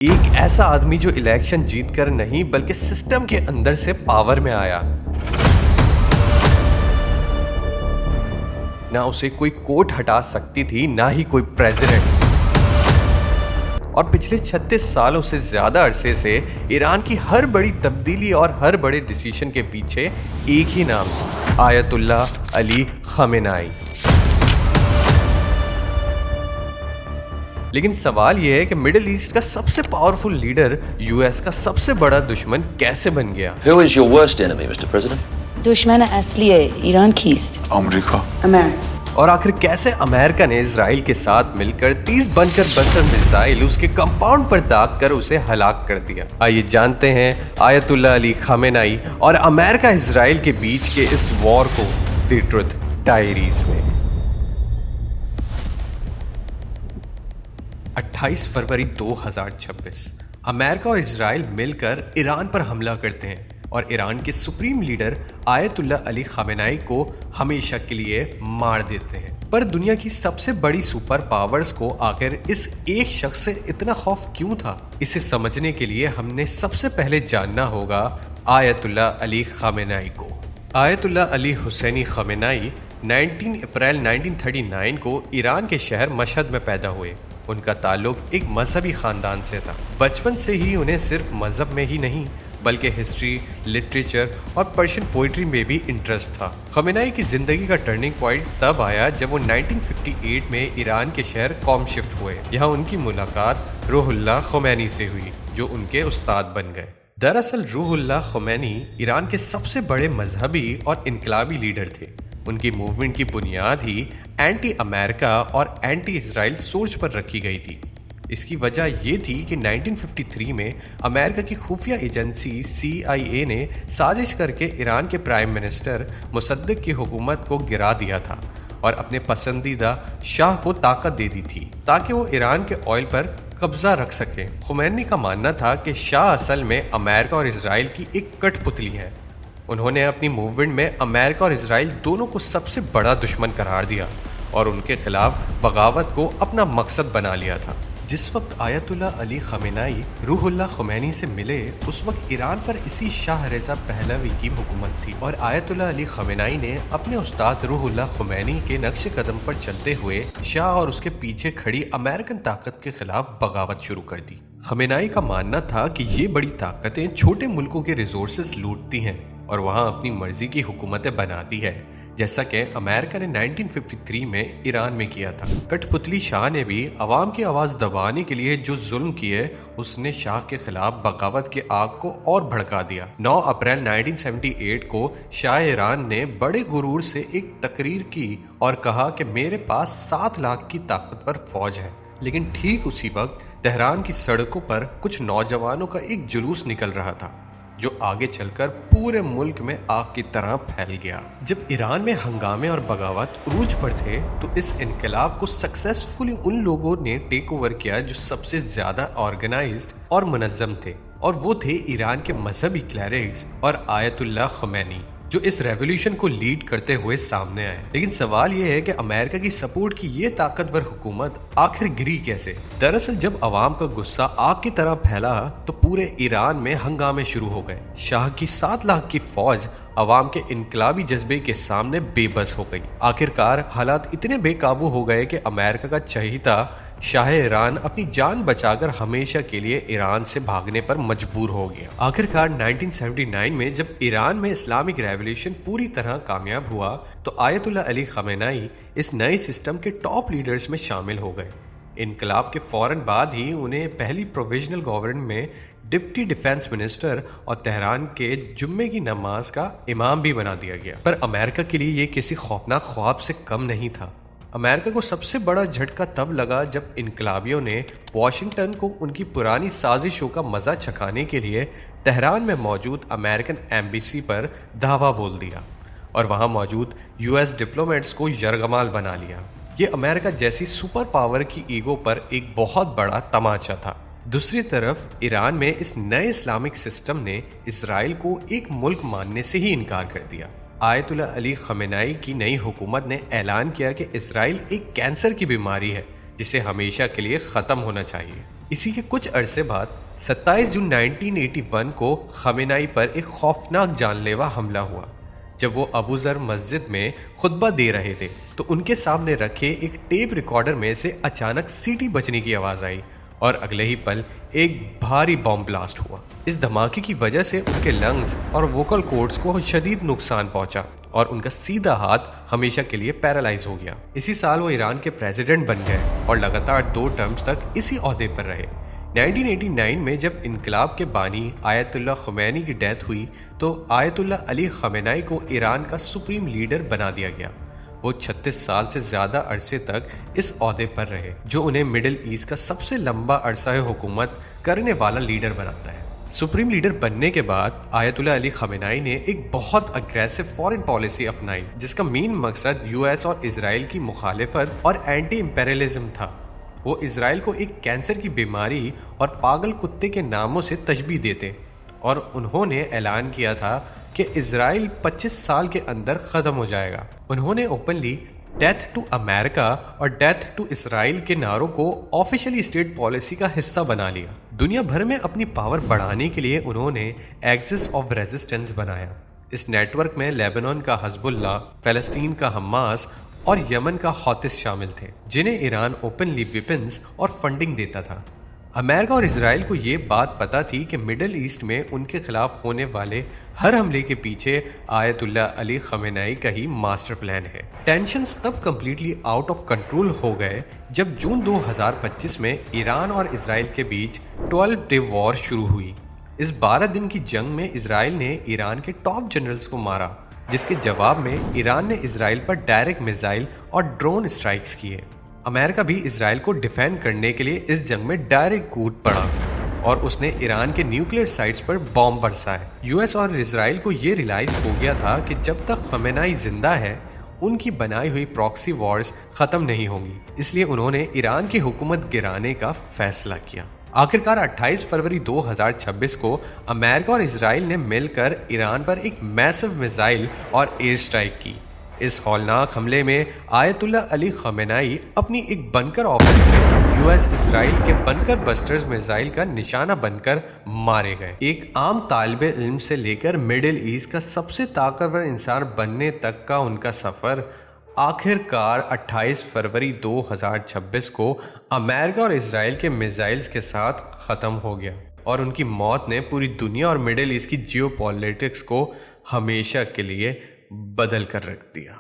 ایک ایسا آدمی جو الیکشن جیت کر نہیں بلکہ سسٹم کے اندر سے پاور میں آیا. نہ اسے کوئی کوٹ ہٹا سکتی تھی نہ ہی کوئی پریزیڈنٹ. اور پچھلے 36 سالوں سے زیادہ عرصے سے ایران کی ہر بڑی تبدیلی اور ہر بڑے ڈیسیژن کے پیچھے ایک ہی نام تھا: آیت اللہ علی خامنہ ای. لیکن سوال یہ ہے کہ مڈل ایسٹ کا سب سے پاورفل لیڈر یو ایس کا سب سے بڑا دشمن کیسے بن گیا؟ Who is your worst enemy, Mr. President? دشمن اصلی ایران کیست؟ امریکہ. اور آخر کیسے امریکہ نے اسرائیل کے ساتھ مل کر 30 بنکر بسٹر میزائل اس کے کمپاؤنڈ پر داغ کر اسے ہلاک کر دیا؟ آئیے جانتے ہیں آیت اللہ علی خامنہ ای اور امریکہ اسرائیل کے بیچ کے اس وار کو دی ٹروتھ ڈائریز میں. 28 فروری 2026 امریکہ اور اسرائیل مل کر ایران پر حملہ کرتے ہیں اور ایران کے سپریم لیڈر آیت اللہ علی خامنہ ای کو ہمیشہ کے لیے مار دیتے ہیں. پر دنیا کی سب سے بڑی سپر پاورز کو آخر اس ایک شخص سے اتنا خوف کیوں تھا؟ اسے سمجھنے کے لیے ہم نے سب سے پہلے جاننا ہوگا آیت اللہ علی خامنہ ای کو. آیت اللہ علی حسینی خامنہ ای 19 اپریل 1939 کو ایران کے شہر مشہد میں پیدا ہوئے. ان کا تعلق ایک مذہبی خاندان سے تھا. بچپن سے ہی انہیں صرف مذہب میں ہی نہیں بلکہ ہسٹری، لٹریچر اور پرشین پوئٹری میں بھی انٹرسٹ تھا. خامنہ ای کی زندگی کا ٹرننگ پوائنٹ تب آیا جب وہ 1958 میں ایران کے شہر قم شفٹ ہوئے. یہاں ان کی ملاقات روح اللہ خمینی سے ہوئی جو ان کے استاد بن گئے. دراصل روح اللہ خمینی ایران کے سب سے بڑے مذہبی اور انقلابی لیڈر تھے. ان کی موومنٹ کی بنیاد ہی اینٹی امریکہ اور اینٹی اسرائیل سوچ پر رکھی گئی تھی. اس کی وجہ یہ تھی کہ 1953 میں امریکہ کی خفیہ ایجنسی CIA نے سازش کر کے ایران کے پرائم منسٹر مصدق کی حکومت کو گرا دیا تھا اور اپنے پسندیدہ شاہ کو طاقت دے دی تھی تاکہ وہ ایران کے آئل پر قبضہ رکھ سکیں. خمینی کا ماننا تھا کہ شاہ اصل میں امریکہ اور اسرائیل کی ایک کٹ پتلی ہے. انہوں نے اپنی موومنٹ میں امریکہ اور اسرائیل دونوں کو سب سے بڑا دشمن قرار دیا اور ان کے خلاف بغاوت کو اپنا مقصد بنا لیا تھا. جس وقت آیت اللہ علی خامنہ ای روح اللہ خمینی سے ملے اس وقت ایران پر اسی شاہ رضا پہلوی کی حکومت تھی اور آیت اللہ علی خامنہ ای نے اپنے استاد روح اللہ خمینی کے نقش قدم پر چلتے ہوئے شاہ اور اس کے پیچھے کھڑی امریکن طاقت کے خلاف بغاوت شروع کر دی. خامنہ ای کا ماننا تھا کہ یہ بڑی طاقتیں چھوٹے ملکوں کے ریسورسز لوٹتی ہیں اور وہاں اپنی مرضی کی حکومتیں بناتی ہے جیسا کہ امریکہ نے 1953 میں ایران میں کیا تھا. کٹ پتلی شاہ نے بھی عوام کی آواز دبانے کے لیے جو ظلم کیے اس نے شاہ کے خلاف بغاوت کی آگ کو اور بھڑکا دیا. 9 اپریل 1978 کو شاہ ایران نے بڑے غرور سے ایک تقریر کی اور کہا کہ میرے پاس 7 لاکھ کی طاقتور فوج ہے. لیکن ٹھیک اسی وقت تہران کی سڑکوں پر کچھ نوجوانوں کا ایک جلوس نکل رہا تھا جو آگے چل کر پورے ملک میں آگ کی طرح پھیل گیا. جب ایران میں ہنگامے اور بغاوت عروج پر تھے تو اس انقلاب کو سکسیسفلی ان لوگوں نے ٹیک اوور کیا جو سب سے زیادہ آرگنائزڈ اور منظم تھے اور وہ تھے ایران کے مذہبی کلیرکس اور آیت اللہ خمینی جو اس ریولیوشن کو لیڈ کرتے ہوئے سامنے آئے. لیکن سوال یہ ہے کہ امریکہ کی سپورٹ کی یہ طاقتور حکومت آخر گری کیسے؟ دراصل جب عوام کا غصہ آگ کی طرح پھیلا تو پورے ایران میں ہنگامے شروع ہو گئے. شاہ کی 7 لاکھ کی فوج عوام کے انقلابی جذبے کے سامنے بے بس ہو گئی. آخرکار حالات اتنے بے قابو ہو گئے کہ امریکہ کا چہیتا شاہ ایران اپنی جان بچا کر ہمیشہ کے لیے ایران سے بھاگنے پر مجبور ہو گیا. آخرکار 1979 میں جب ایران میں اسلامک ریولیوشن پوری طرح کامیاب ہوا تو آیت اللہ علی خامنہ ای اس نئے سسٹم کے ٹاپ لیڈرز میں شامل ہو گئے. انقلاب کے فوراً بعد ہی انہیں پہلی پروویژنل گورنمنٹ میں ڈپٹی ڈیفنس منسٹر اور تہران کے جمعے کی نماز کا امام بھی بنا دیا گیا. پر امریکہ کے لیے یہ کسی خوفناک خواب سے کم نہیں تھا. امریکہ کو سب سے بڑا جھٹکا تب لگا جب انقلابیوں نے واشنگٹن کو ان کی پرانی سازشوں کا مزہ چکھانے کے لیے تہران میں موجود امریکن ایمبیسی پر دھاوا بول دیا اور وہاں موجود US ڈپلومیٹس کو یرغمال بنا لیا. یہ امریکہ جیسی سپر پاور کی ایگو پر ایک بہت بڑا تماچا تھا. دوسری طرف ایران میں اس نئے اسلامک سسٹم نے اسرائیل کو ایک ملک ماننے سے ہی انکار کر دیا. آیت اللہ علی خامنہ ای کی نئی حکومت نے اعلان کیا کہ اسرائیل ایک کینسر کی بیماری ہے جسے ہمیشہ کے لیے ختم ہونا چاہیے. اسی کے کچھ عرصے بعد 27 جون 1981 کو خامنہ ای پر ایک خوفناک جان لیوا حملہ ہوا جب وہ ابو ذر مسجد میں خطبہ دے رہے تھے تو ان کے سامنے رکھے ایک ٹیپ ریکارڈر میں سے اچانک سیٹی بجنے کی آواز آئی اور اگلے ہی پل ایک بھاری بم بلاسٹ ہوا۔ اس دھماکے کی وجہ سے ان کے لنگز اور ووکل کورڈز کو شدید نقصان پہنچا اور ان کا سیدھا ہاتھ ہمیشہ کے لیے پیرالائز ہو گیا۔ اسی سال وہ ایران کے پریزیڈنٹ بن گئے اور لگاتار 2 ٹرمز تک اسی عہدے پر رہے۔ 1989 میں جب انقلاب کے بانی آیت اللہ خمینی کی ڈیتھ ہوئی تو آیت اللہ علی خامنہ ای کو ایران کا سپریم لیڈر بنا دیا گیا۔ وہ 36 سال سے زیادہ عرصے تک اس عہدے پر رہے جو انہیں مڈل ایسٹ کا سب سے لمبا عرصہ حکومت کرنے والا لیڈر بناتا ہے۔ سپریم لیڈر بننے کے بعد آیت اللہ علی خامنہ ای نے ایک بہت اگریسو فارن پالیسی اپنائی جس کا مین مقصد US اور اسرائیل کی مخالفت اور اینٹی امپیریلزم تھا۔ وہ اسرائیل کو ایک کینسر کی بیماری اور پاگل کتے کے ناموں سے تشبیہ دیتے اور انہوں نے اعلان کیا تھا کہ اسرائیل 25 سال کے اندر ختم ہو جائے گا۔ انہوں نے اوپنلی ڈیتھ ٹو امریکہ اور ڈیتھ ٹو اسرائیل کے نعروں کو آفیشلی اسٹیٹ پالیسی کا حصہ بنا لیا۔ دنیا بھر میں اپنی پاور بڑھانے کے لیے انہوں نے ایکسس آف ریزسٹنس بنایا۔ اس نیٹ ورک میں لیبنان کا حزب اللہ، فلسطین کا حماس اور یمن کا حوثیز شامل تھے جنہیں ایران اوپنلی ویپنز اور فنڈنگ دیتا تھا۔ امریکہ اور اسرائیل کو یہ بات پتہ تھی کہ مڈل ایسٹ میں ان کے خلاف ہونے والے ہر حملے کے پیچھے آیت اللہ علی خامنہ ای کا ہی ماسٹر پلان ہے۔ ٹینشنز تب کمپلیٹلی آؤٹ آف کنٹرول ہو گئے جب جون 2025 میں ایران اور اسرائیل کے بیچ 12 ڈے وار شروع ہوئی۔ اس 12 دن کی جنگ میں اسرائیل نے ایران کے ٹاپ جنرلز کو مارا جس کے جواب میں ایران نے اسرائیل پر ڈائریکٹ میزائل اور ڈرون اسٹرائکس کیے۔ امریکہ بھی اسرائیل کو ڈیفینڈ کرنے کے لیے اس جنگ میں ڈائریکٹ کود پڑا اور اس نے ایران کے نیوکلیئر سائٹس پر بام برسائے۔ US اور اسرائیل کو یہ ریلائز ہو گیا تھا کہ جب تک خامنہ ای زندہ ہے ان کی بنائی ہوئی پراکسی وارز ختم نہیں ہوں گی، اس لیے انہوں نے ایران کی حکومت گرانے کا فیصلہ کیا۔ آخرکار 28 فروری 2026 کو امریکہ اور اسرائیل نے مل کر ایران پر ایک میسو میزائل اور ایئر اسٹرائک کی۔ اس ہولناک حملے میں آیت اللہ علی خامنہ ای اپنی ایک بنکر آفس میں US اسرائیل کے بنکر بسٹرز میزائل کا نشانہ بن کر مارے گئے۔ ایک عام طالب علم سے لے کر مڈل ایسٹ کا سب سے طاقتور انسان بننے تک کا ان کا سفر آخر کار 28 فروری 2026 کو امریکہ اور اسرائیل کے میزائلز کے ساتھ ختم ہو گیا اور ان کی موت نے پوری دنیا اور مڈل ایسٹ کی جیو پالیٹکس کو ہمیشہ کے لیے بدل کر رکھ دیا۔